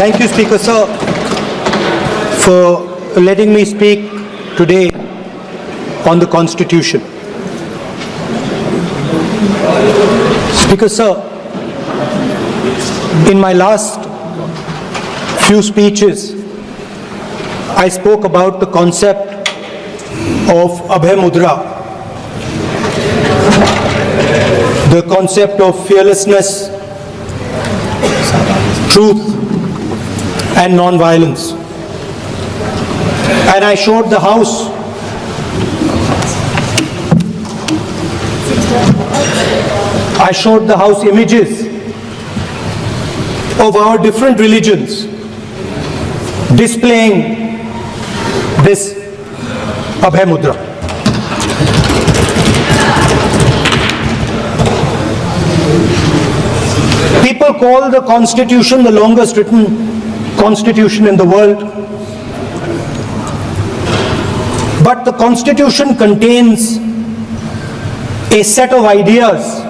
Thank you, Speaker Sir, for letting me speak today on the Constitution. Speaker Sir, in my last few speeches, I spoke about the concept of Abhay Mudra, the concept of fearlessness, truth, and non-violence. And I showed the House images of our different religions displaying this Abhay Mudra. People call the Constitution the longest written Constitution in the world. But the Constitution contains a set of ideas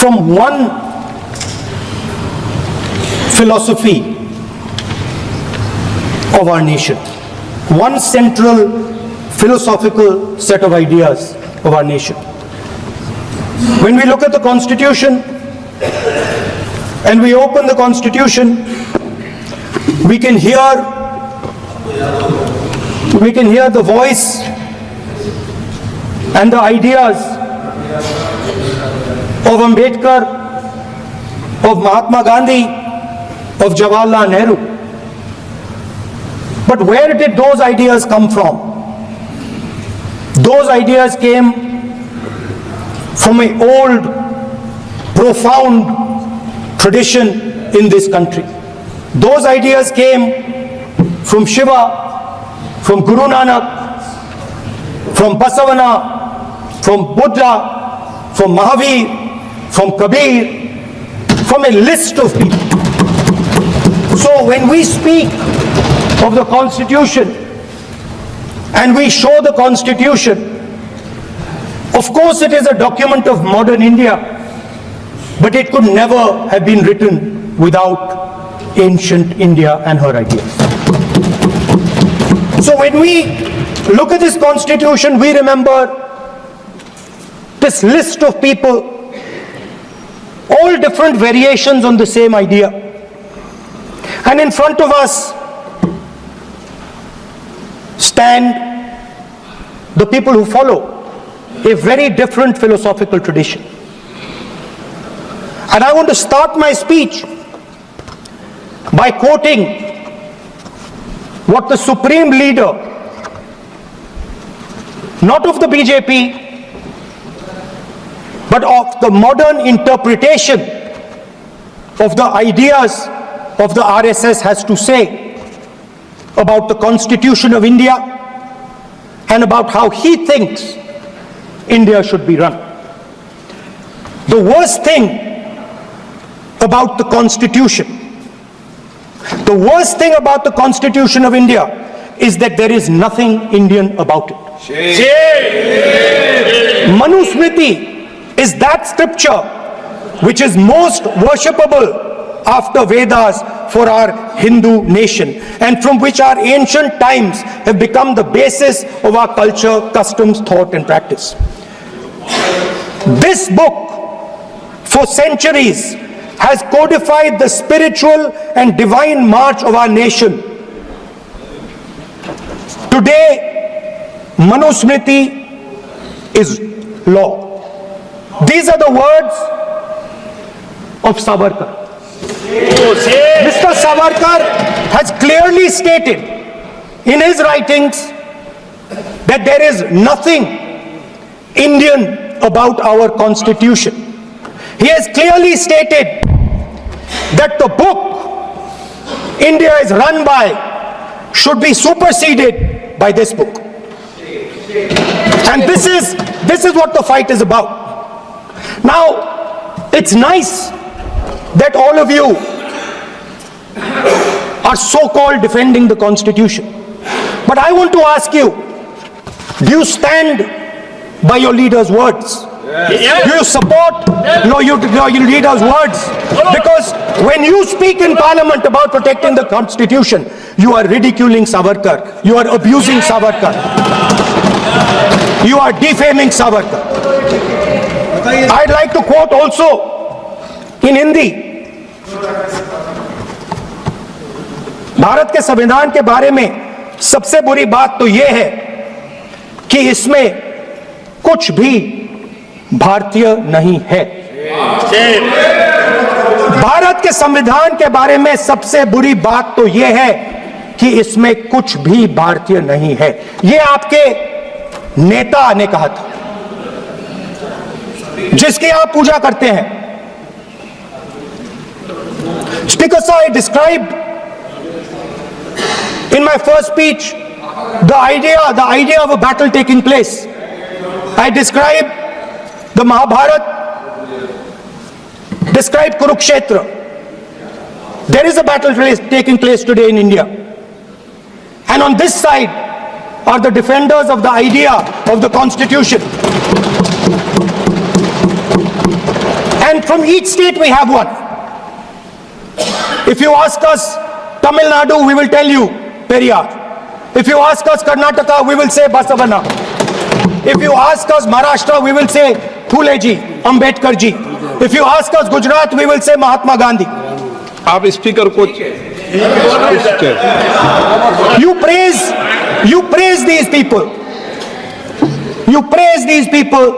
from one philosophy of our nation, one central philosophical set of ideas of our nation. When we look at the Constitution and we open the Constitution, we can hear the voice and the ideas of Ambedkar, of Mahatma Gandhi, of Jawaharlal Nehru. But where did those ideas come from? Those ideas came from an old, profound tradition in this country. Those ideas came from Shiva, from Guru Nanak, from Basavana, from Buddha, from Mahavir, from Kabir, from a list of people. So when we speak of the Constitution and we show the Constitution, of course it is a document of modern India, but it could never have been written without ancient India and her ideas. So when we look at this Constitution, we remember this list of people, all different variations on the same idea. And in front of us stand the people who follow a very different philosophical tradition. And I want to start my speech by quoting what the supreme leader, not of the BJP, but of the modern interpretation of the ideas of the RSS has to say about the Constitution of India and about how he thinks India should be run. The worst thing about the Constitution, the worst thing about the Constitution of India is that there is nothing Indian about it. Manusmriti is that scripture which is most worshipable after Vedas for our Hindu nation, and from which our ancient times have become the basis of our culture, customs, thought and practice. This book for centuries has codified the spiritual and divine march of our nation. Today, Manusmriti is law. These are the words of Savarkar. Mr. Savarkar has clearly stated in his writings that there is nothing Indian about our Constitution. He has clearly stated that the book India is run by should be superseded by this book. And this is what the fight is about. Now, it's nice that all of you are so-called defending the Constitution. But I want to ask you, do you stand by your leader's words? Do you support? No, you read those words. Because when you speak in parliament about protecting the constitution, you are ridiculing Savarkar. You are abusing Savarkar. You are defaming Savarkar. I'd like to quote also in Hindi. Bharat के संविधान के बारे में सबसे बुरी बात तो यह है कि इसमें कुछ भी भारतीय नहीं है। भारत के संविधान के बारे में सबसे बुरी बात तो यह है कि इसमें कुछ भी भारतीय नहीं है। यह आपके नेता ने कहा था, जिसकी आप पूजा करते हैं। Speaker sir, I described in my first speech the idea of a battle taking place. I described the Mahabharata, described Kurukshetra. There is a battle taking place today in India. And on this side are the defenders of the idea of the constitution. And from each state we have one. If you ask us Tamil Nadu, we will tell you Periyar. If you ask us Karnataka, we will say Basavana. If you ask us Maharashtra, we will say Phule ji, Ambedkar ji. If you ask us Gujarat, we will say Mahatma Gandhi. आप speaker को You praise these people. You praise these people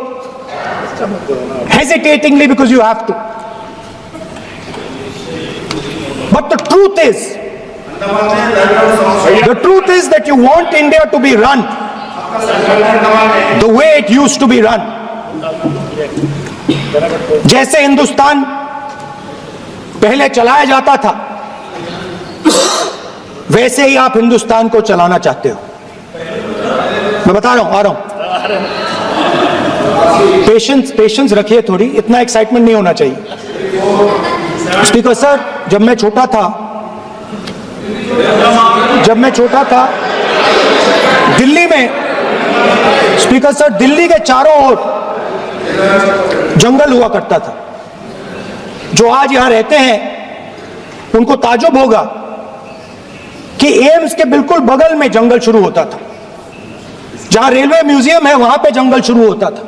hesitatingly because you have to. But the truth is that you want India to be run the way it used to be run. जैसे हिंदुस्तान पहले चलाया जाता था, वैसे ही आप हिंदुस्तान को चलाना चाहते हो। मैं बता रहा हूं, आ रहा हूं। पेशेंस रखिए थोड़ी, इतना एक्साइटमेंट नहीं होना चाहिए। स्पीकर सर, जब मैं छोटा था दिल्ली में, स्पीकर सर, दिल्ली के चारों ओर जंगल हुआ करता था। जो आज यहां रहते हैं उनको ताज्जुब होगा कि एम्स के बिल्कुल बगल में जंगल शुरू होता था। जहां रेलवे म्यूजियम है वहां पे जंगल शुरू होता था।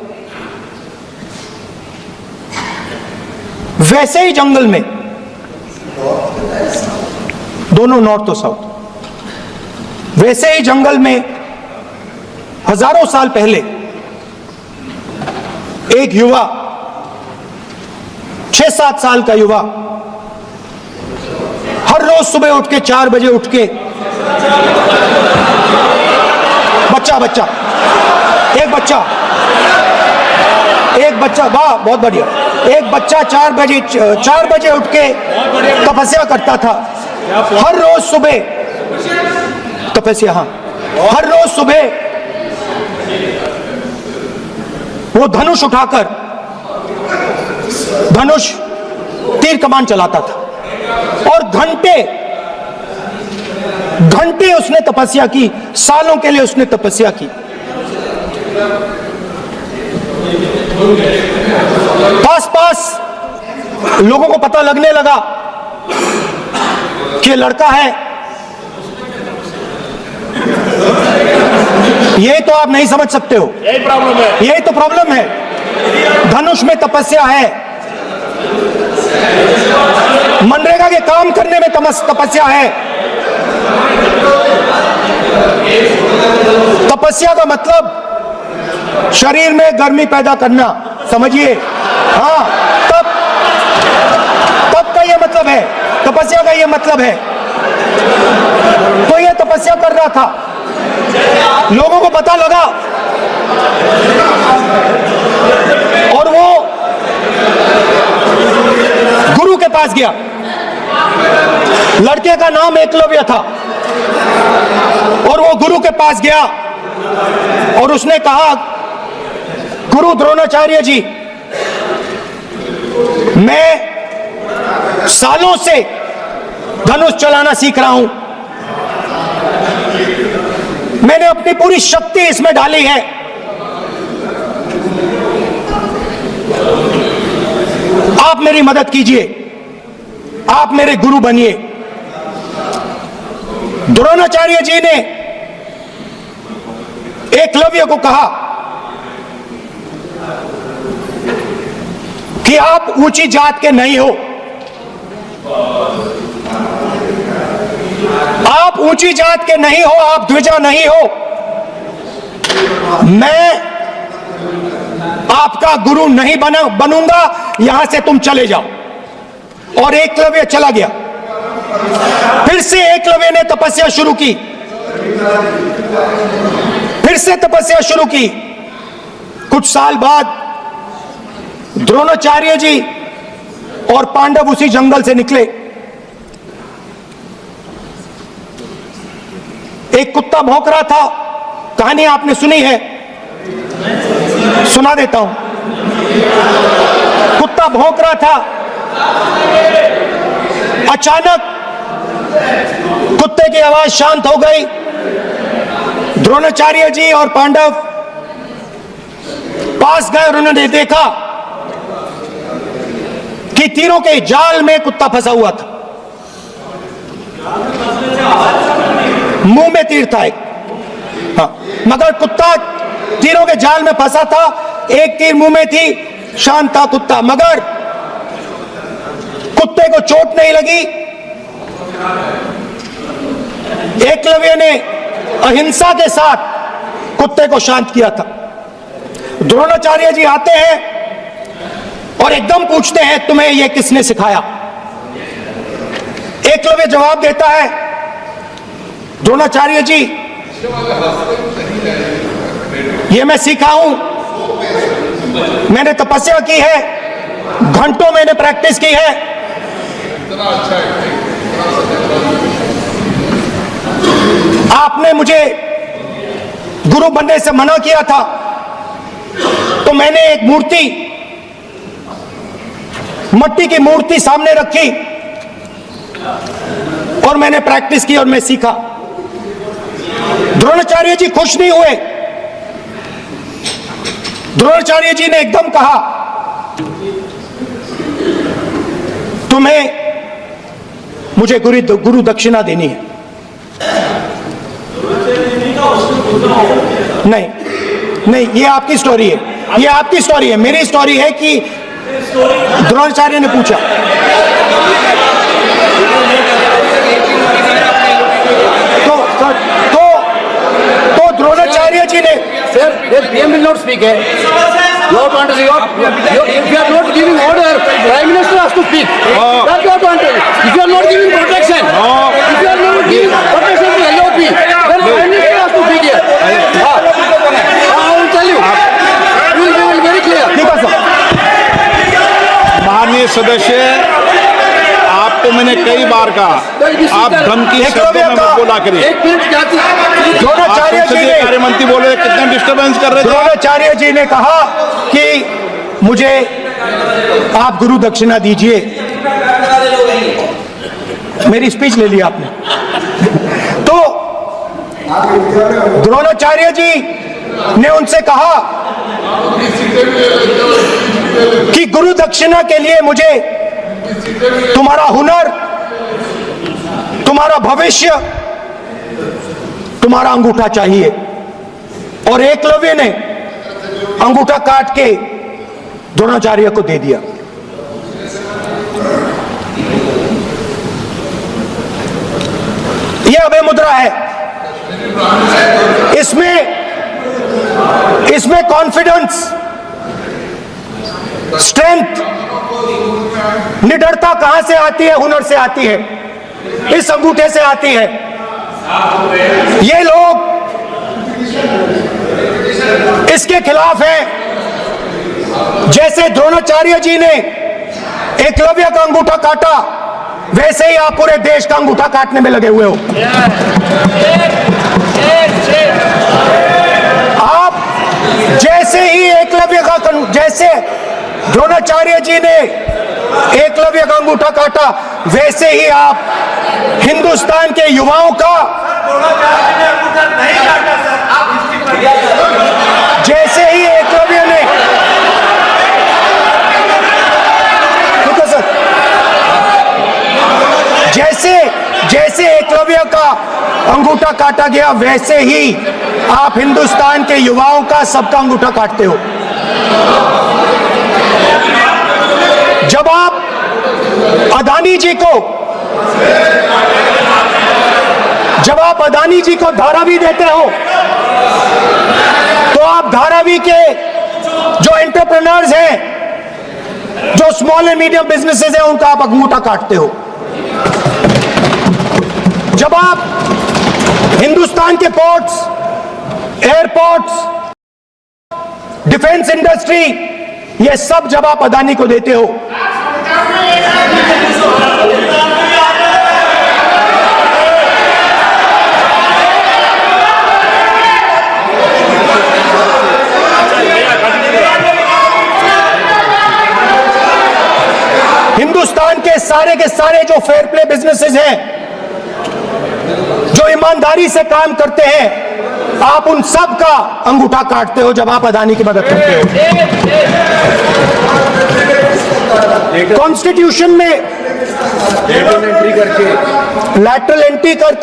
वैसे ही जंगल में, दोनों नॉर्थ और साउथ, वैसे ही जंगल में हजारों साल पहले एक युवा, 6-7 साल का युवा, हर रोज सुबह उठ के 4 बजे उठ के, एक बच्चा, वाह बहुत बढ़िया, एक बच्चा 4 बजे उठ के तपस्या करता था। हर रोज सुबह तपस्या, हर रोज सुबह वो धनुष उठाकर तीर कमान चलाता था और घंटे उसने तपस्या की, सालों के लिए उसने तपस्या की। पास लोगों को पता लगने लगा कि लड़का है। यही तो आप नहीं समझ सकते हो, यही तो प्रॉब्लम है। धनुष में तपस्या है, मनरेगा के काम करने में तपस्या है। तपस्या का मतलब शरीर में गर्मी पैदा करना, समझिए। हाँ, तब का ये मतलब है, तपस्या का ये मतलब है। तो ये तपस्या कर रहा था, लोगों को पता लगा और वो गुरु के पास गया। लड़के का नाम एकलव्य था और वो गुरु के पास गया और उसने कहा, गुरु द्रोणाचार्य जी, मैं सालों से धनुष चलाना सीख रहा हूं, मैंने अपनी पूरी शक्ति इसमें डाली है, आप मेरी मदद कीजिए, आप मेरे गुरु बनिए। द्रोणाचार्य जी ने एकलव्य को कहा कि आप ऊंची जात के नहीं हो, आप ऊंची जात के नहीं हो, आप द्विजा नहीं हो, मैं आपका गुरु नहीं बनूंगा, यहां से तुम चले जाओ। और एकलव्य चला गया। फिर से एकलव्य ने तपस्या शुरू की, फिर से तपस्या शुरू की। कुछ साल बाद द्रोणाचार्य जी और पांडव उसी जंगल से निकले। एक कुत्ता भौंक रहा था, कहानी आपने सुनी है, सुना देता हूं। कुत्ता भौंक रहा था, अचानक कुत्ते की आवाज शांत हो गई। द्रोणाचार्य जी और पांडव पास गए और उन्होंने देखा कि तीरों के जाल में कुत्ता फंसा हुआ था। मुंह में तीर था एक, हाँ, मगर कुत्ता तीरों के जाल में फंसा था, एक तीर मुंह में थी, शांत था कुत्ता, मगर कुत्ते को चोट नहीं लगी। एकलव्य ने अहिंसा के साथ कुत्ते को शांत किया था। द्रोणाचार्य जी आते हैं और एकदम पूछते हैं, तुम्हें यह किसने सिखाया? एकलव्य जवाब देता है, द्रोणाचार्य जी, यह मैं सीखा हूं, मैंने तपस्या की है, घंटों मैंने प्रैक्टिस की है। आपने मुझे गुरु बनने से मना किया था, तो मैंने एक मूर्ति, मट्टी की मूर्ति सामने रखी और मैंने प्रैक्टिस की और मैं सीखा। द्रोणाचार्य जी खुश नहीं हुए। द्रोणाचार्य जी ने एकदम कहा, तुम्हें मुझे गुरु दक्षिणा देनी है। नहीं नहीं, ये आपकी स्टोरी है, ये आपकी स्टोरी है। मेरी स्टोरी है कि द्रोणाचार्य ने पूछा। तो द्रोणाचार्य जी ने, Sir, the PM will not speak. You have to understand. If you are not giving order, Prime Minister has to speak. That's what you want to. If you are not giving protection, if you are not giving protection to LOP, then Prime Minister has to speak here. I will tell you. We will be very clear. ठीक है sir. माननीय सदस्य, आपको मैंने कई बार कहा, आप धमकी शब्दों में मत बोला करिए। एक मिनट क्या थी? द्रोणाचार्य जी ने, कार्य मंत्री बोल रहे, कितना डिस्टर्बेंस कर रहे थे। द्रोणाचार्य जी ने कहा कि मुझे आप गुरु दक्षिणा दीजिए। मेरी स्पीच ले ली आपने। तो द्रोणाचार्य जी ने उनसे कहा कि गुरु दक्षिणा के लिए मुझे तुम्हारा हुनर, तुम्हारा भविष्य, तुम्हारा अंगूठा चाहिए। और एकलव्य ने अंगूठा काट के द्रोणाचार्य को दे दिया। यह अभय मुद्रा है। इसमें कॉन्फिडेंस, स्ट्रेंथ, निडरता कहां से आती है? हुनर से आती है, इस अंगूठे से आती है। ये लोग इसके खिलाफ हैं। जैसे द्रोणाचार्य जी ने एकलव्य का अंगूठा काटा, वैसे ही आप पूरे देश का अंगूठा काटने में लगे हुए हो। आप जैसे ही एकलव्य का, जैसे द्रोणाचार्य जी ने एकलव्य का अंगूठा काटा, वैसे ही आप हिंदुस्तान के युवाओं का, जैसे ही एकलव्य ने अंगूठा काटा गया, वैसे ही आप हिंदुस्तान के युवाओं का सबका अंगूठा काटते हो। जब आप अदानी जी को धारावी देते हो, तो आप धारावी के जो एंटरप्रेन्योर्स हैं, जो स्मॉल एंड मीडियम बिजनेसेस हैं, उनका आप अंगूठा काटते हो। जब आप हिंदुस्तान के पोर्ट्स, एयरपोर्ट्स, डिफेंस इंडस्ट्री, ये सब जब आप अदानी को देते हो, हिंदुस्तान के सारे जो फेयर प्ले बिजनेसेस हैं, जो ईमानदारी से काम करते हैं, आप उन सब का अंगूठा काटते हो जब आप अदानी की मदद करते हो। कॉन्स्टिट्यूशन में लैटरल एंट्री कर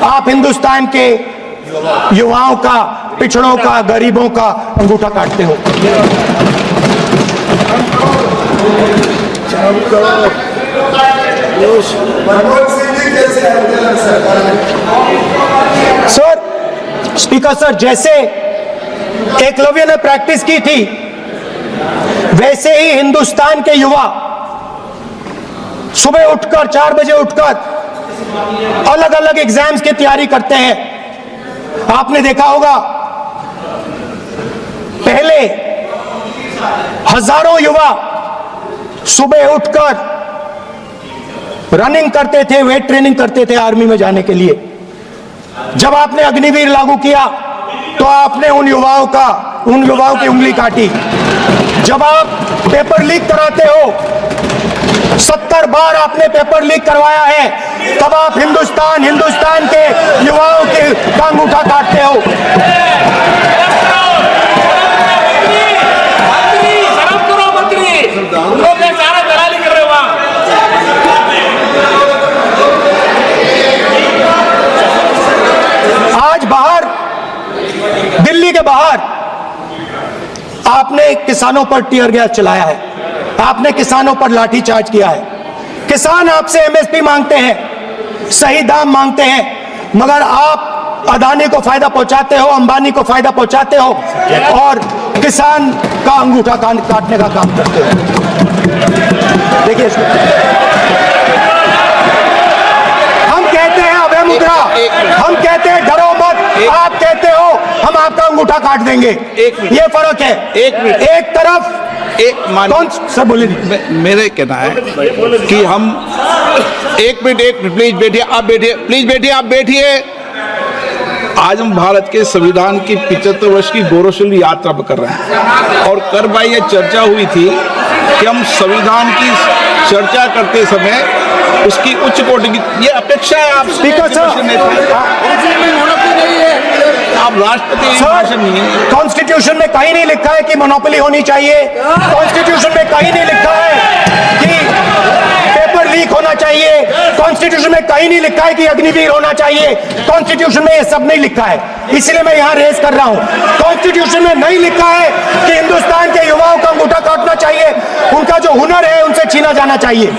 आप हिंदुस्तान के युवाओं का, पिछड़ों का, गरीबों का अंगूठा काटते हो। सर, स्पीकर सर, जैसे एकलव्य ने प्रैक्टिस की थी, वैसे ही हिंदुस्तान के युवा सुबह उठकर 4 बजे उठकर अलग अलग एग्जाम्स की तैयारी करते हैं। आपने देखा होगा, पहले हजारों युवा सुबह उठकर रनिंग करते थे, वेट ट्रेनिंग करते थे आर्मी में जाने के लिए। जब आपने अग्निवीर लागू किया तो आपने उन युवाओं की उंगली काटी। जब आप पेपर लीक कराते हो, 70 बार आपने पेपर लीक करवाया है, तब आप हिंदुस्तान के युवाओं के अंगूठा काटते हो। आज बाहर, दिल्ली के बाहर आपने किसानों पर टीयर गैस चलाया है, आपने किसानों पर लाठीचार्ज किया है। किसान आपसे एमएसपी मांगते हैं, सही दाम मांगते हैं, मगर आप अदानी को फायदा पहुंचाते हो, अंबानी को फायदा पहुंचाते हो और किसान का अंगूठा काटने का काम करते हो। देखिए, हम कहते हैं अभय मुद्रा, हम कहते हैं डरो मत, आप कहते हो हम आपका अंगूठा काट देंगे। ये फर्क है। एक तरफ कौन सर बोले, मेरे कहना है कि हम एक मिनट प्लीज बैठिए, आप बैठिए, प्लीज बैठिए, आप बैठिए। आज हम भारत के संविधान की 75 वर्ष की गौरवशाली यात्रा कर रहे हैं और कर भाई ये चर्चा हुई थी कि हम संविधान की चर्चा करते समय उसकी उच्च कोटि की ये अपेक्षा है आप स्पीकर साहब, आप राष्ट्रपति भाषण नहीं है। कॉन्स्टिट्यूशन में कहीं नहीं लिखा है कि मोनोपोली होनी चाहिए। कॉन्स्टिट्यूशन में कहीं नहीं लिखा है कि पेपर लीक होना चाहिए। कॉन्स्टिट्यूशन में कहीं नहीं लिखा है कि अग्निवीर होना चाहिए। कॉन्स्टिट्यूशन में ये सब नहीं लिखा है, इसलिए मैं यहाँ रेस कर रहा हूँ। कॉन्स्टिट्यूशन में नहीं लिखा है कि हिंदुस्तान के युवाओं का अंगूठा काटना चाहिए, उनका जो हुनर है उनसे छीना जाना चाहिए।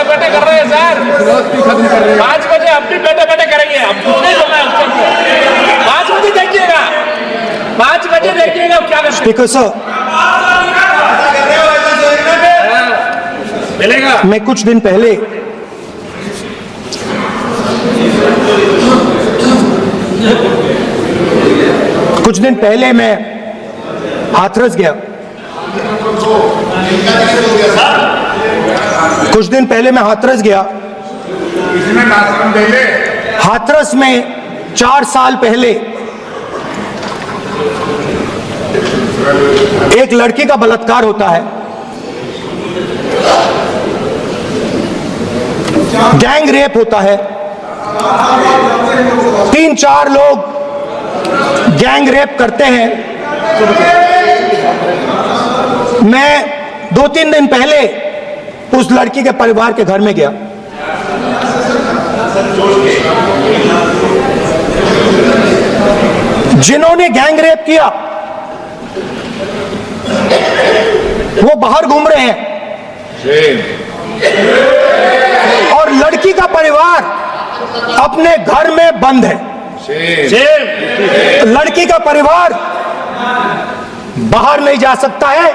बैठे कर रहे हैं सर, 5 बजे अपनी बैठे करेंगे। अब नहीं बोलना है उसको, 5 बजे देखिएगा, 5 बजे देखिएगा क्या कर स्पीकर सर, मिलेगा। मैं कुछ दिन पहले मैं हाथरस गया। कुछ दिन पहले मैं हाथरस गया। हाथरस में 4 साल पहले एक लड़की का बलात्कार होता है। गैंग रेप होता है। 3-4 लोग गैंग रेप करते हैं। मैं 2-3 दिन पहले उस लड़की के परिवार के घर में गया। जिन्होंने गैंग रेप किया वो बाहर घूम रहे हैं और लड़की का परिवार अपने घर में बंद है। लड़की का परिवार बाहर नहीं जा सकता है।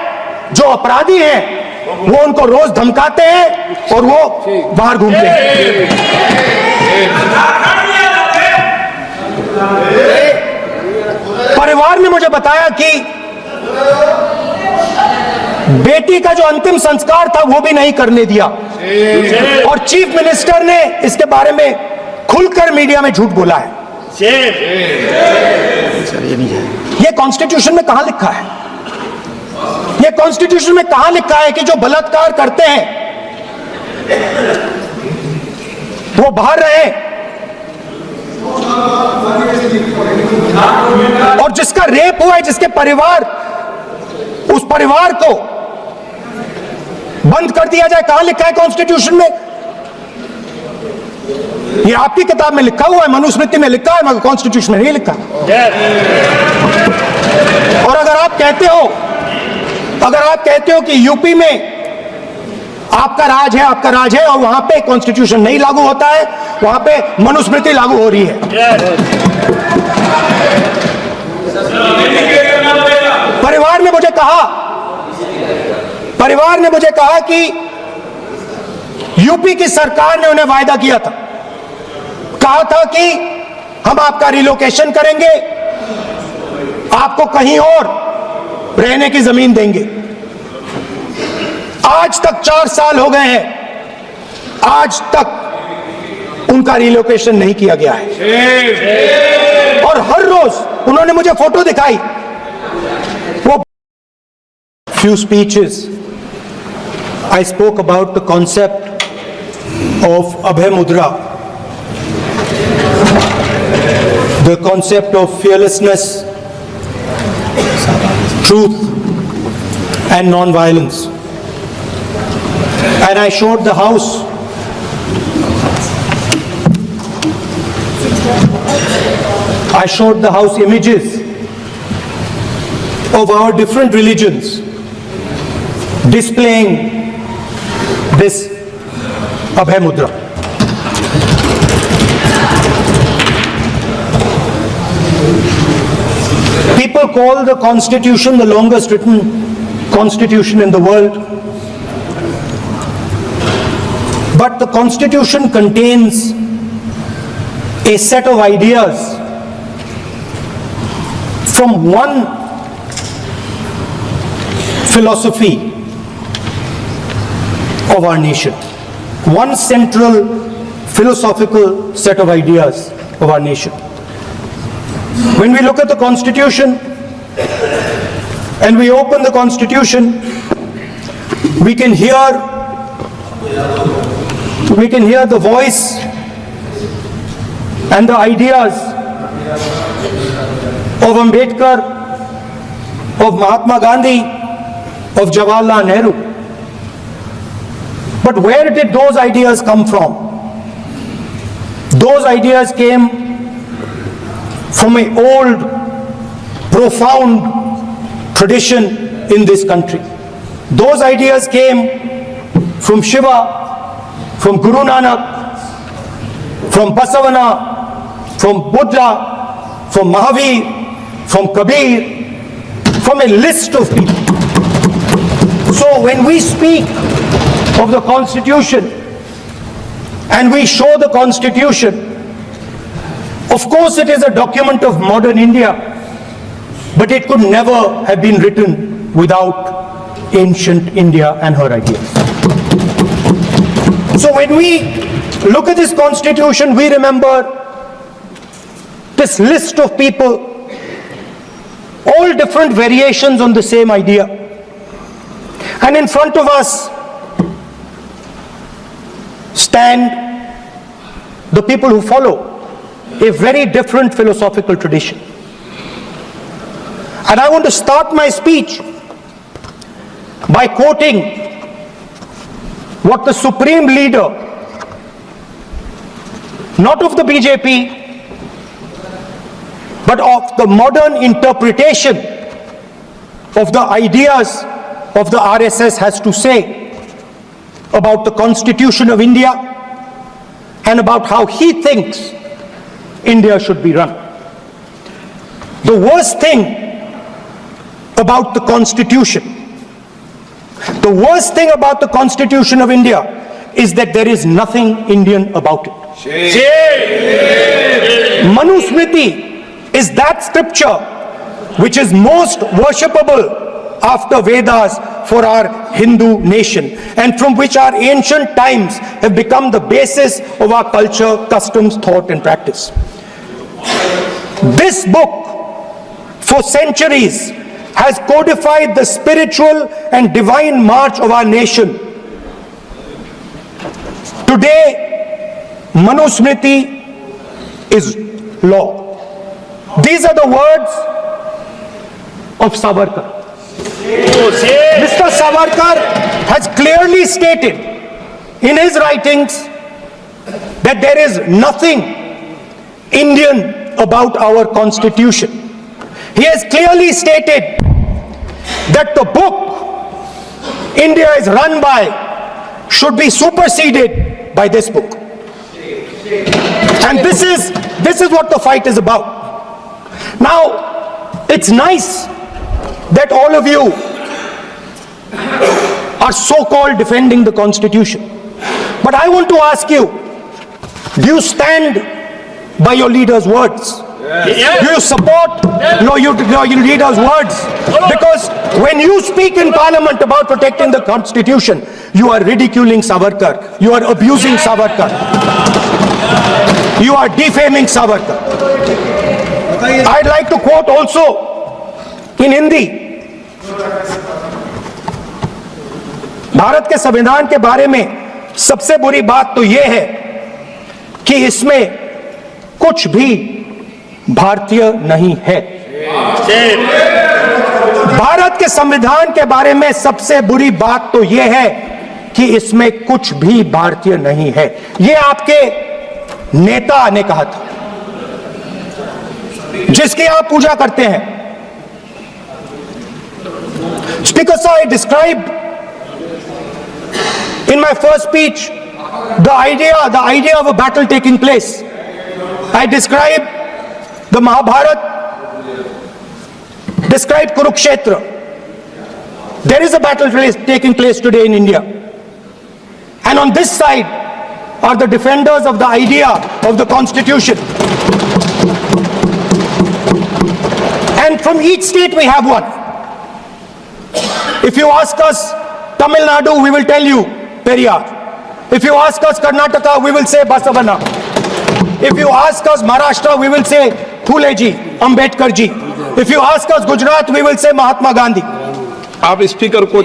जो अपराधी हैं वो उनको रोज धमकाते हैं और वो बाहर घूमते हैं। परिवार ने मुझे बताया कि बेटी का जो अंतिम संस्कार था वो भी नहीं करने दिया और चीफ मिनिस्टर ने इसके बारे में खुलकर मीडिया में झूठ बोला है। ये कॉन्स्टिट्यूशन में कहां लिखा है? ये कॉन्स्टिट्यूशन में कहां लिखा है कि जो बलात्कार करते हैं वो बाहर रहे और जिसका रेप हुआ है, जिसके परिवार, उस परिवार को बंद कर दिया जाए? कहां लिखा है कॉन्स्टिट्यूशन में? ये आपकी किताब में लिखा हुआ है, मनुस्मृति में लिखा है, मगर कॉन्स्टिट्यूशन में नहीं लिखा। और अगर आप कहते हो कि यूपी में आपका राज है और वहां पे कॉन्स्टिट्यूशन नहीं लागू होता है, वहां पे मनुस्मृति लागू हो रही है। परिवार ने मुझे कहा कि यूपी की सरकार ने उन्हें वायदा किया था, कहा था कि हम आपका रिलोकेशन करेंगे, आपको कहीं और रहने की जमीन देंगे। आज तक 4 साल हो गए हैं, आज तक उनका रिलोकेशन नहीं किया गया है। और हर रोज उन्होंने मुझे फोटो दिखाई। वो few speeches I spoke about the concept of Abhay Mudra, the concept of fearlessness, truth and non-violence. And I showed the house images of our different religions displaying this Abhay Mudra. People call the Constitution the longest written constitution in the world. But the Constitution contains a set of ideas from one philosophy of our nation, one central philosophical set of ideas of our nation. When we look at the Constitution and we open the Constitution, we can hear the voice and the ideas of Ambedkar, of Mahatma Gandhi, of Jawaharlal Nehru. But where did those ideas come from? Those ideas came from an old, profound tradition in this country. Those ideas came from Shiva, from Guru Nanak, from Basavana, from Buddha, from Mahavir, from Kabir, from a list of people. So when we speak of the Constitution and we show the Constitution, of course it is a document of modern India, but it could never have been written without ancient India and her ideas. So when we look at this Constitution, we remember this list of people, all different variations on the same idea. And in front of us stand the people who follow a very different philosophical tradition. And I want to start my speech by quoting what the supreme leader, not of the BJP, but of the modern interpretation of the ideas of the RSS has to say about the Constitution of India and about how he thinks India should be run. The worst thing about the Constitution, the worst thing about the Constitution of India is that there is nothing Indian about it. Manusmriti is that scripture which is most worshipable after Vedas for our Hindu nation, and from which our ancient times have become the basis of our culture, customs, thought and practice. This book for centuries has codified the spiritual and divine march of our nation. Today, Manusmriti is law. These are the words of Savarkar. Mr. Savarkar has clearly stated in his writings that there is nothing Indian about our Constitution. He has clearly stated that the book India is run by should be superseded by this book. And this is what the fight is about. Now, it's nice that all of you are so-called defending the Constitution. But I want to ask you, do you stand by your leader's words? Do you support your leader's words? Because when you speak in Parliament about protecting the Constitution, you are ridiculing Savarkar, you are abusing Savarkar, you are defaming Savarkar. I'd like to quote also in Hindi, Bharat के संविधान के बारे में सबसे बुरी बात तो यह है कि इसमें कुछ भी भारतीय नहीं है। भारत के संविधान के बारे में सबसे बुरी बात तो यह है कि इसमें कुछ भी भारतीय नहीं है। यह आपके नेता ने कहा था, जिसकी आप पूजा करते हैं। Speaker sir, I described in my first speech the idea of a battle taking place. I described the Mahabharata, described Kurukshetra. There is a battle taking place today in India. And on this side are the defenders of the idea of the Constitution. And from each state we have one. If you ask us Tamil Nadu, we will tell you Periyar. If you ask us Karnataka, we will say Basavana. If you ask us Maharashtra, we will say Phule ji, Ambedkar ji. If you ask us Gujarat, we will say Mahatma Gandhi. आप speaker को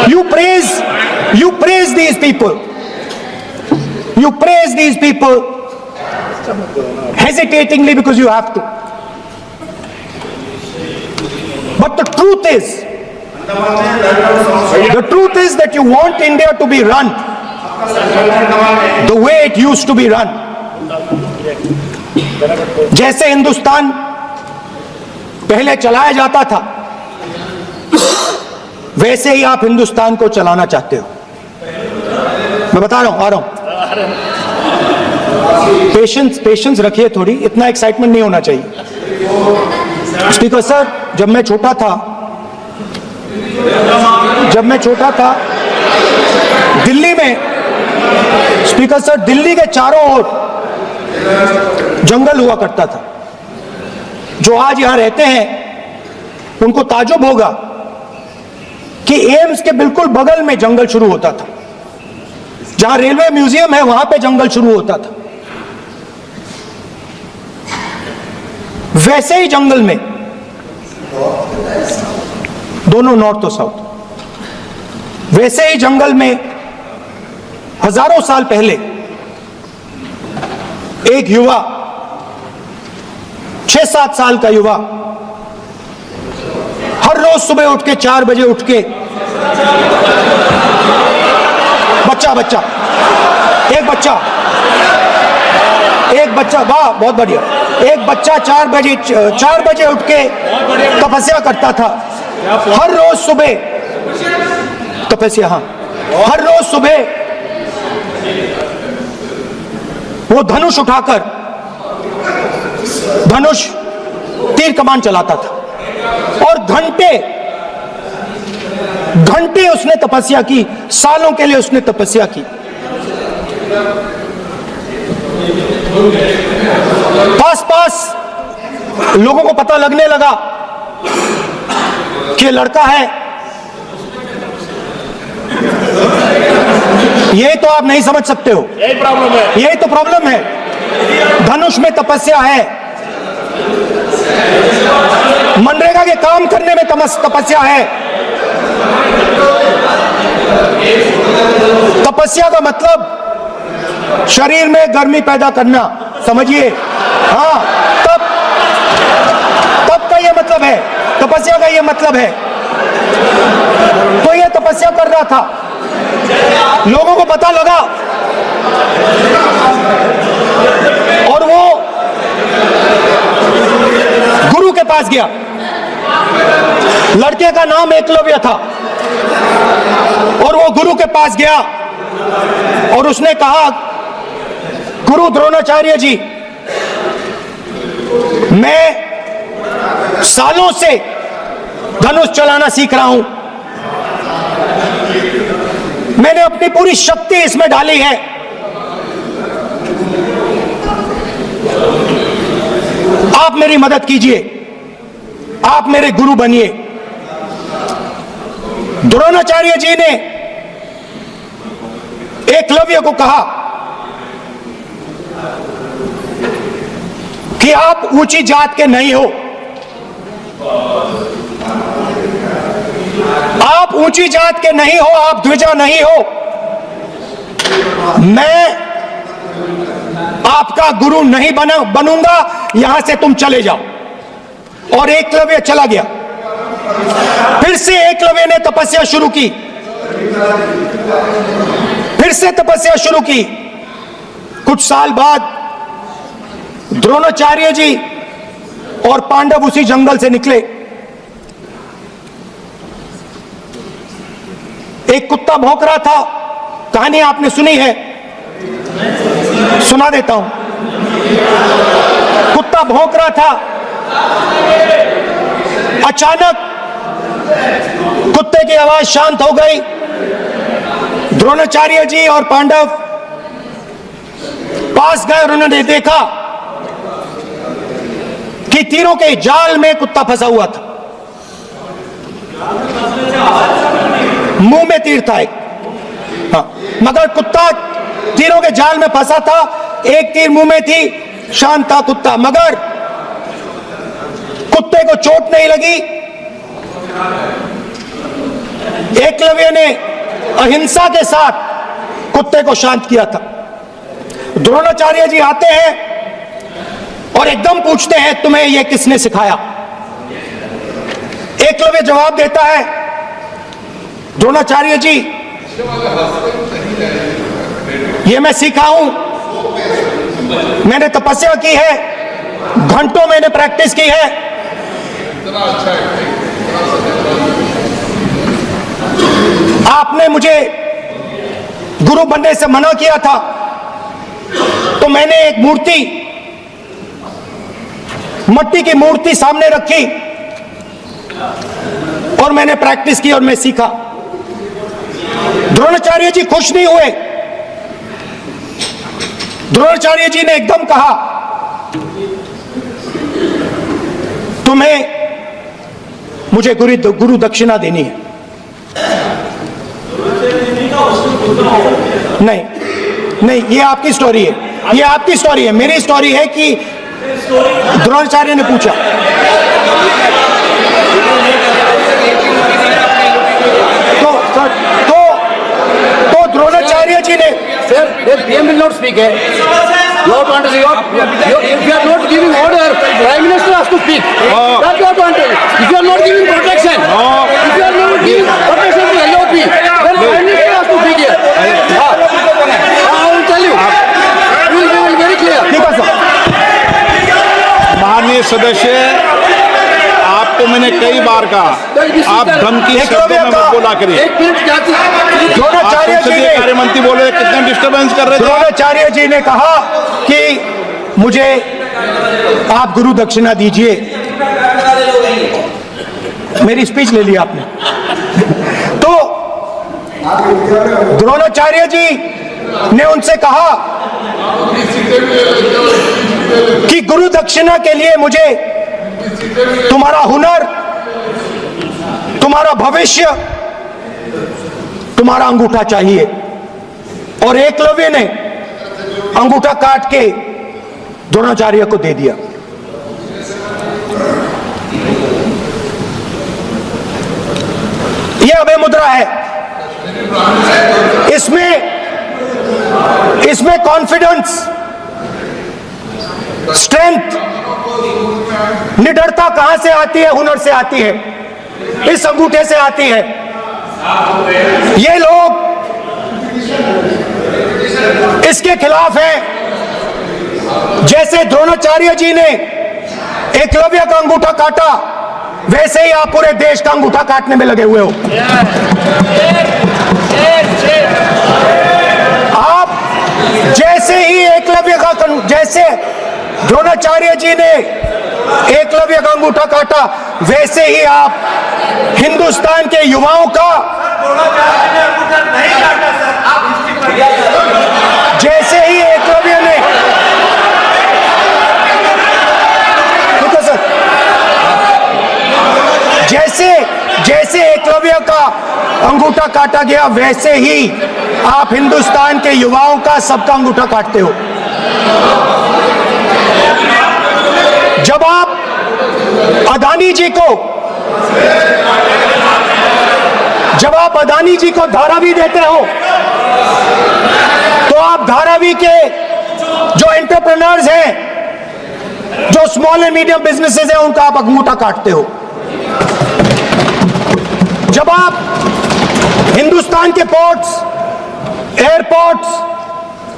You praise these people. You praise these people hesitatingly because you have to. But the truth is that you want India to be run the way it used to be run. जैसे हिंदुस्तान पहले चलाया जाता था, वैसे ही आप हिंदुस्तान को चलाना चाहते हो। मैं बता रहा हूं, आ रहा हूं। पेशेंस रखिए थोड़ी, इतना एक्साइटमेंट नहीं होना चाहिए। स्पीकर सर, जब मैं छोटा था दिल्ली में, स्पीकर सर, दिल्ली के चारों ओर जंगल हुआ करता था। जो आज यहां रहते हैं उनको ताजुब होगा कि एम्स के बिल्कुल बगल में जंगल शुरू होता था। जहां रेलवे म्यूजियम है वहां पे जंगल शुरू होता था। वैसे ही जंगल में, दोनों नॉर्थ और साउथ, वैसे ही जंगल में हजारों साल पहले एक युवा, 6-7 साल का युवा, हर रोज सुबह उठ के 4 बजे उठ के बच्चा बच्चा एक बच्चा, वाह बहुत बढ़िया। एक बच्चा 4 बजे उठ के तपस्या करता था हर रोज सुबह, तपस्या, हाँ, हर रोज सुबह वो धनुष उठाकर तीर कमान चलाता था और घंटे उसने तपस्या की, सालों के लिए उसने तपस्या की। पास लोगों को पता लगने लगा कि लड़का है। यही तो आप नहीं समझ सकते हो, यही प्रॉब्लम है, यही तो प्रॉब्लम है। धनुष में तपस्या है, मनरेगा के काम करने में तपस्या है। तपस्या का मतलब शरीर में गर्मी पैदा करना, समझिए, हाँ, तब का ये मतलब है, तपस्या का ये मतलब है। तो ये तपस्या कर रहा था, लोगों को पता लगा और वो गुरु के पास गया। लड़के का नाम एकलव्य था और वो गुरु के पास गया और उसने कहा, गुरु द्रोणाचार्य जी, मैं सालों से धनुष चलाना सीख रहा हूं, मैंने अपनी पूरी शक्ति इसमें डाली है, आप मेरी मदद कीजिए, आप मेरे गुरु बनिए। द्रोणाचार्य जी ने एकलव्य को कहा कि आप ऊंची जात के नहीं हो, आप ऊंची जात के नहीं हो, आप द्विजा नहीं हो, मैं आपका गुरु नहीं बनूंगा, यहां से तुम चले जाओ। और एकलव्य चला गया। फिर से एकलव्य ने तपस्या शुरू की, फिर से तपस्या शुरू की। कुछ साल बाद द्रोणाचार्य जी और पांडव उसी जंगल से निकले। एक कुत्ता भौंक रहा था, कहानी आपने सुनी है, सुना देता हूं। कुत्ता भौंक रहा था, अचानक कुत्ते की आवाज शांत हो गई। द्रोणाचार्य जी और पांडव पास गए और उन्होंने देखा कि तीरों के जाल में कुत्ता फंसा हुआ था, मुंह में तीर था एक, हाँ, मगर कुत्ता तीरों के जाल में फंसा था, एक तीर मुंह में थी, शांत था कुत्ता, मगर कुत्ते को चोट नहीं लगी। एकलव्य ने अहिंसा के साथ कुत्ते को शांत किया था। द्रोणाचार्य जी आते हैं और एकदम पूछते हैं, तुम्हें यह किसने सिखाया? एकलव्य जवाब देता है, द्रोणाचार्य जी, ये मैं सीखा हूं, मैंने तपस्या की है, घंटों मैंने प्रैक्टिस की है। आपने मुझे गुरु बनने से मना किया था, तो मैंने एक मूर्ति, मट्टी की मूर्ति सामने रखी और मैंने प्रैक्टिस की और मैं सीखा। द्रोणाचार्य जी खुश नहीं हुए। द्रोणाचार्य जी ने एकदम कहा, तुम्हें मुझे गुरु दक्षिणा देनी है। नहीं नहीं, ये आपकी स्टोरी है, ये आपकी स्टोरी है। मेरी स्टोरी है कि द्रोणाचार्य ने पूछा, तो द्रोणाचार्य जी ने, Sir, the PM will not speak. You have to understand. If you are not giving order, Prime Minister has to speak. That's what you want to. If you are not giving protection, if you are not giving protection to be. Then Prime Minister has to speak here. I will tell you. We will be very clear. ठीक है sir. माननीय सदस्य, आपको मैंने कई बार कहा आप धमकी शब्दों में मत बोला करिए। एक मिनट जाती द्रोणाचार्य जी संसदीय ने कार्य मंत्री बोले कितने डिस्टर्बेंस कर रहे थे। द्रोणाचार्य जी ने कहा कि मुझे आप गुरु दक्षिणा दीजिए। मेरी स्पीच ले ली आपने। तो द्रोणाचार्य जी ने उनसे कहा कि गुरु दक्षिणा के लिए मुझे तुम्हारा हुनर, तुम्हारा भविष्य, तुम्हारा अंगूठा चाहिए। और एकलव्य ने अंगूठा काट के द्रोणाचार्य को दे दिया। यह अभय मुद्रा है। इसमें कॉन्फिडेंस, स्ट्रेंथ, निडरता कहां से आती है? हुनर से आती है, इस अंगूठे से आती है। ये लोग इसके खिलाफ हैं। जैसे द्रोणाचार्य जी ने एकलव्य का अंगूठा काटा, वैसे ही आप पूरे देश का अंगूठा काटने में लगे हुए हो। आप जैसे ही एकलव्य का, जैसे द्रोणाचार्य जी ने एकलव्य का अंगूठा काटा, वैसे ही आप हिंदुस्तान के युवाओं का, जैसे ही एकलव्य ने, जैसे एकलव्य का अंगूठा काटा गया, वैसे ही आप हिंदुस्तान के युवाओं का, सबका अंगूठा काटते हो। जब आप अदानी जी को धारावी देते हो, तो आप धारावी के जो एंटरप्रेन्योर्स हैं, जो स्मॉल एंड मीडियम बिजनेसेस हैं, उनका आप अंगूठा काटते हो। जब आप हिंदुस्तान के पोर्ट्स, एयरपोर्ट्स,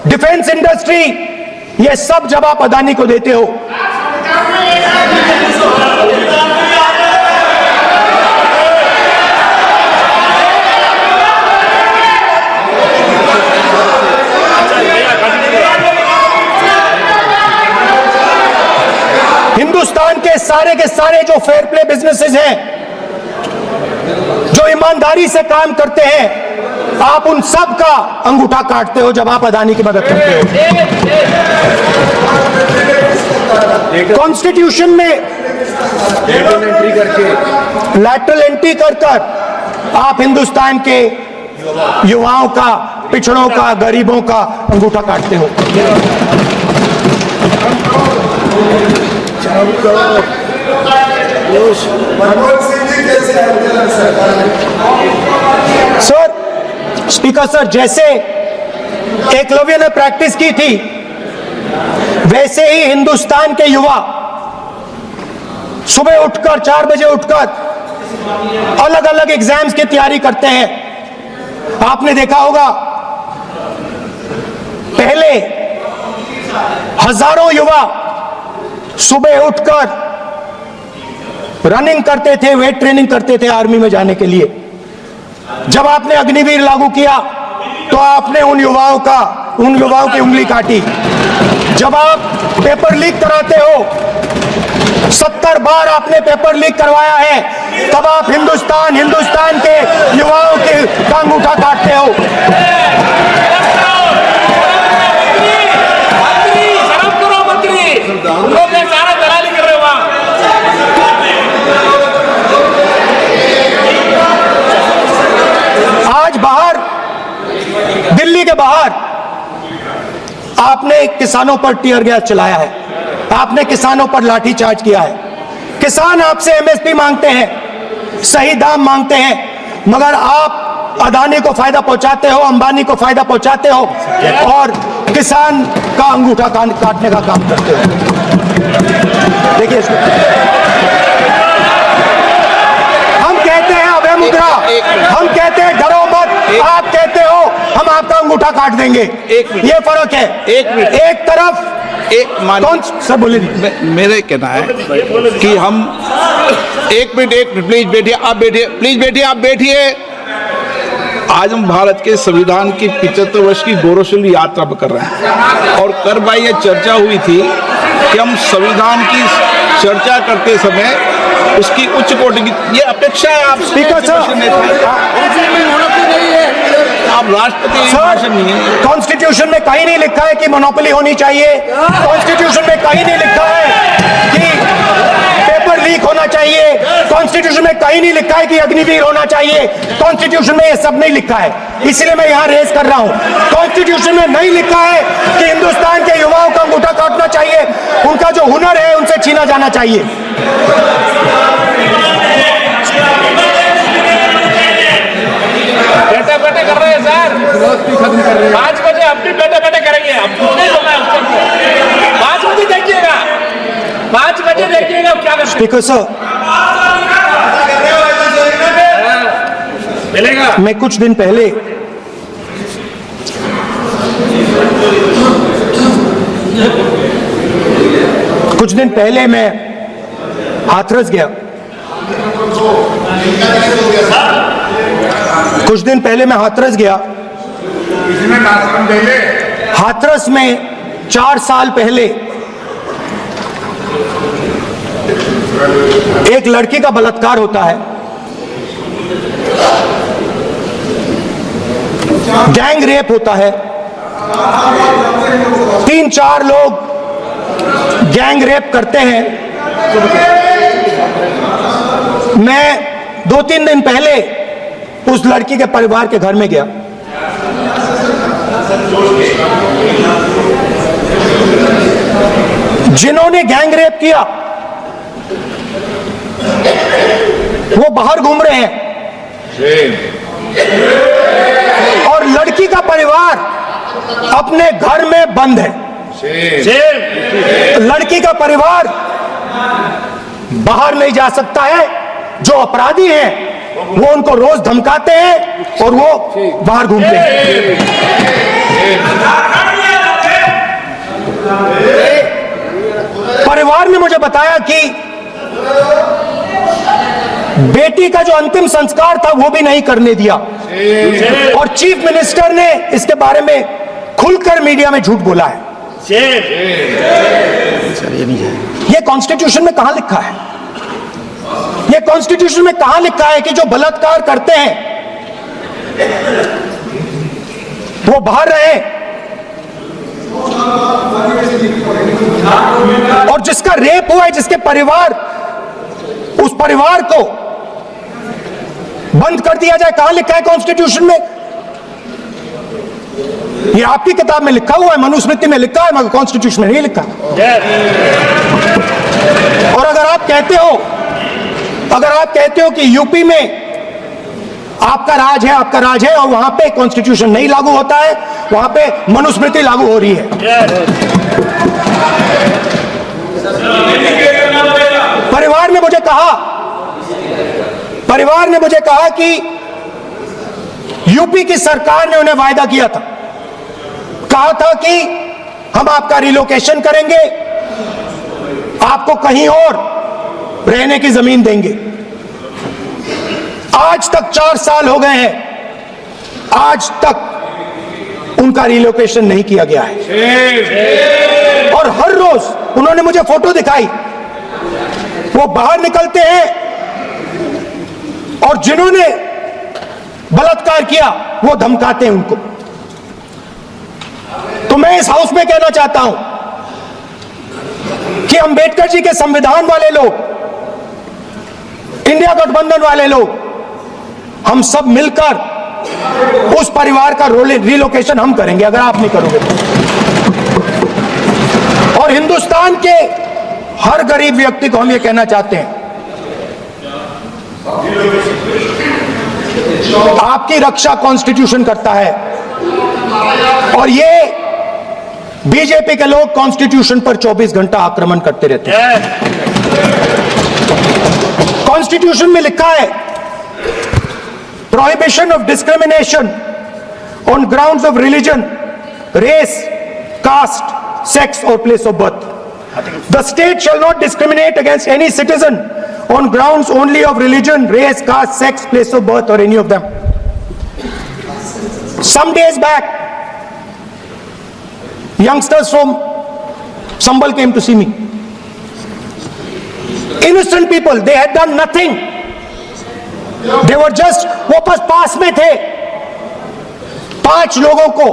डिफेंस इंडस्ट्री, ये सब जब आप अदानी को देते हो, हिंदुस्तान के सारे जो फेयर प्ले बिजनेसेस हैं, जो ईमानदारी से काम करते हैं, आप उन सब का अंगूठा काटते हो जब आप अदानी की मदद करते हो। कॉन्स्टिट्यूशन में लैटरल एंट्री कर आप हिंदुस्तान के युवाओं का, पिछड़ों का, गरीबों का अंगूठा काटते हो। सर, स्पीकर सर, जैसे एकलव्य ने प्रैक्टिस की थी, वैसे ही हिंदुस्तान के युवा सुबह उठकर 4 बजे उठकर अलग अलग एग्जाम्स की तैयारी करते हैं। आपने देखा होगा, पहले हजारों युवा सुबह उठकर रनिंग करते थे, वेट ट्रेनिंग करते थे आर्मी में जाने के लिए। जब आपने अग्निवीर लागू किया, तो आपने उन युवाओं की उंगली काटी। जब आप पेपर लीक कराते हो, 70 बार आपने पेपर लीक करवाया है, तब आप हिंदुस्तान के युवाओं के अंगूठा काटते हो। आज बाहर, दिल्ली के बाहर आपने किसानों पर टीयर गैस चलाया है, आपने किसानों पर लाठीचार्ज किया है। किसान आपसे एमएसपी मांगते हैं, सही दाम मांगते हैं, मगर आप अदानी को फायदा पहुंचाते हो, अंबानी को फायदा पहुंचाते हो और किसान का अंगूठा काटने का काम करते हो। देखिए, हम कहते हैं अभय मुद्रा, हम कहते हैं डरो मत, आप कहते हो हम आपका अंगूठा काट देंगे। एक मिनट। ये फर्क है। एक मिनट। एक तरफ कौन सर बोले मेरे कहना है कि हम एक मिनट प्लीज बैठिए, आप बैठिए, प्लीज बैठिए, आप बैठिए। आज हम भारत के संविधान की 75 वर्ष की गौरवशाली यात्रा पर कर रहे हैं और कर भाई ये चर्चा हुई थी कि हम संविधान की चर्चा करते समय उसकी उच्च कोटि की ये अपेक्षा है आप स्पीकर सर, आप राष्ट्रपति भाषण नहीं है। कॉन्स्टिट्यूशन में कहीं नहीं लिखा है कि मोनोपोली होनी चाहिए। कॉन्स्टिट्यूशन में कहीं नहीं लिखा है कि पेपर लीक होना चाहिए। कॉन्स्टिट्यूशन में कहीं नहीं लिखा है कि अग्निवीर होना चाहिए। कॉन्स्टिट्यूशन में ये सब नहीं लिखा है, इसलिए मैं यहां रेस कर रहा हूं। कॉन्स्टिट्यूशन में नहीं लिखा है कि हिंदुस्तान के युवाओं का अंगूठा काटना चाहिए, उनका जो हुनर है उनसे छीना जाना चाहिए। बैठे बैठे कर रहे हैं सर, 5 बजे अपनी बैठे बैठे करेंगे। अब कुछ नहीं बोलना है उसको। 5 बजे देखिएगा, 5 बजे देखिएगा क्या करते स्पीकर सर, मिलेगा। मैं कुछ दिन पहले मैं हाथरस गया। कुछ दिन पहले मैं हाथरस गया। हाथरस में 4 साल पहले एक लड़की का बलात्कार होता है। गैंग रेप होता है। 3-4 लोग गैंग रेप करते हैं। मैं 2-3 दिन पहले उस लड़की के परिवार के घर में गया। जिन्होंने गैंग रेप किया वो बाहर घूम रहे हैं और लड़की का परिवार अपने घर में बंद है। लड़की का परिवार बाहर नहीं जा सकता है। जो अपराधी हैं वो उनको रोज धमकाते हैं और वो बाहर घूमते हैं। परिवार ने मुझे बताया कि बेटी का जो अंतिम संस्कार था वो भी नहीं करने दिया और चीफ मिनिस्टर ने इसके बारे में खुलकर मीडिया में झूठ बोला है। ये कॉन्स्टिट्यूशन में कहां लिखा है? ये कॉन्स्टिट्यूशन में कहां लिखा है कि जो बलात्कार करते हैं वो बाहर रहे और जिसका रेप हुआ है, जिसके परिवार, उस परिवार को बंद कर दिया जाए? कहां लिखा है कॉन्स्टिट्यूशन में? ये आपकी किताब में लिखा हुआ है, मनुस्मृति में लिखा है, मगर कॉन्स्टिट्यूशन में नहीं लिखा। और अगर आप कहते हो कि यूपी में आपका राज है और वहां पे कॉन्स्टिट्यूशन नहीं लागू होता है, वहां पे मनुस्मृति लागू हो रही है। परिवार ने मुझे कहा कि यूपी की सरकार ने उन्हें वायदा किया था, कहा था कि हम आपका रिलोकेशन करेंगे, आपको कहीं और रहने की जमीन देंगे। आज तक 4 साल हो गए हैं, आज तक उनका रिलोकेशन नहीं किया गया है। और हर रोज उन्होंने मुझे फोटो दिखाई, वो बाहर निकलते हैं और जिन्होंने बलात्कार किया वो धमकाते हैं उनको। तो मैं इस हाउस में कहना चाहता हूं कि अंबेडकर जी के संविधान वाले लोग, इंडिया गठबंधन वाले लोग, हम सब मिलकर उस परिवार का रिलोकेशन हम करेंगे अगर आप नहीं करोगे तो। और हिंदुस्तान के हर गरीब व्यक्ति को हम ये कहना चाहते हैं, आपकी रक्षा कॉन्स्टिट्यूशन करता है और ये बीजेपी के लोग कॉन्स्टिट्यूशन पर 24 घंटा आक्रमण करते रहते हैं। कॉन्स्टिट्यूशन में लिखा है prohibition of discrimination on grounds of religion, race, caste, sex or place of birth. The state shall not discriminate against any citizen on grounds only of religion, race, caste, sex, place of birth or any of them. Some days back, youngsters from Sambal came to see me. Innocent people, they had done nothing. They were just, वो पास में थे, 5 लोगों को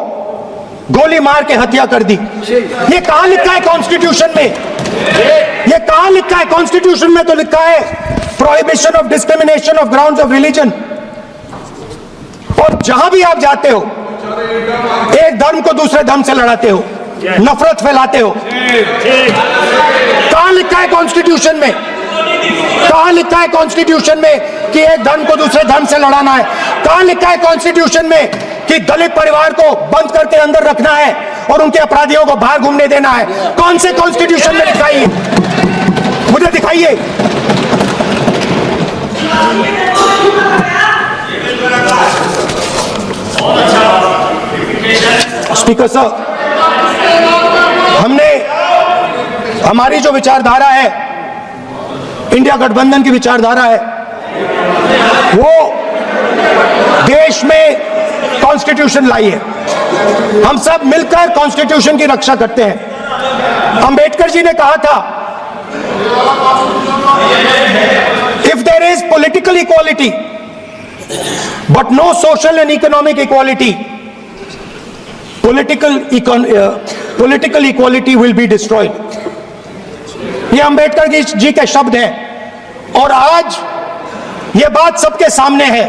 गोली मार के हत्या कर दी। ये कहां लिखा है कॉन्स्टिट्यूशन में? ये कहां लिखा है कॉन्स्टिट्यूशन में? तो लिखा है prohibition of discrimination of grounds of religion. और जहां भी आप जाते हो, एक धर्म को दूसरे धर्म से लड़ाते हो, नफरत फैलाते हो। कहां लिखा है कॉन्स्टिट्यूशन में? कहां लिखा है कॉन्स्टिट्यूशन में कि एक धर्म को दूसरे धर्म से लड़ाना है? कहां लिखा है कॉन्स्टिट्यूशन में कि दलित परिवार को बंद करके अंदर रखना है और उनके अपराधियों को बाहर घूमने देना है? कौन से कॉन्स्टिट्यूशन में लिखा है? मुझे दिखाइए। स्पीकर साहब, हमारी जो विचारधारा है, इंडिया गठबंधन की विचारधारा है, वो देश में कॉन्स्टिट्यूशन लाई है। हम सब मिलकर कॉन्स्टिट्यूशन की रक्षा करते हैं। अंबेडकर जी ने कहा था, if there is political equality but no social and economic equality, political equality will be destroyed. ये अंबेडकर जी के शब्द हैं और आज ये बात सबके सामने है।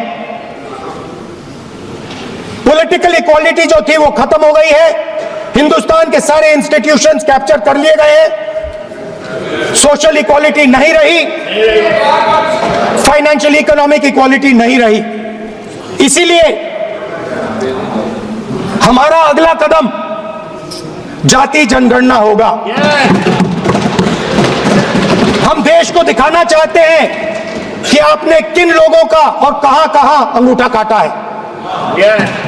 पॉलिटिकल इक्वालिटी जो थी वो खत्म हो गई है। हिंदुस्तान के सारे इंस्टीट्यूशंस कैप्चर कर लिए गए हैं। सोशल इक्वालिटी नहीं रही, फाइनेंशियल इकोनॉमिक इक्वालिटी नहीं रही। इसीलिए हमारा अगला कदम जाति जनगणना होगा। हम देश को दिखाना चाहते हैं कि आपने किन लोगों का और कहां कहां अंगूठा काटा है।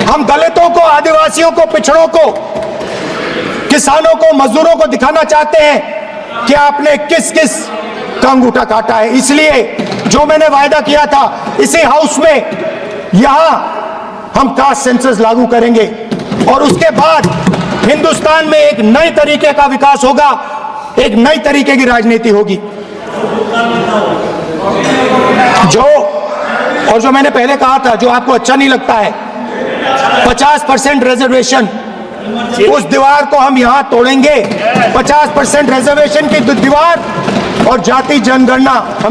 हम दलितों को, आदिवासियों को, पिछड़ों को, किसानों को, मजदूरों को दिखाना चाहते हैं कि आपने किस किस का अंगूठा काटा है। इसलिए जो मैंने वायदा किया था, इसी हाउस में यहां हम कास्ट सेंसस लागू करेंगे और उसके बाद हिंदुस्तान में एक नए तरीके का विकास होगा, एक नई तरीके की राजनीति होगी। जो मैंने पहले कहा था, जो आपको अच्छा नहीं लगता है, 50% रिजर्वेशन, उस दीवार को हम यहां तोड़ेंगे। 50% रिजर्वेशन की दीवार और जाति जनगणना हम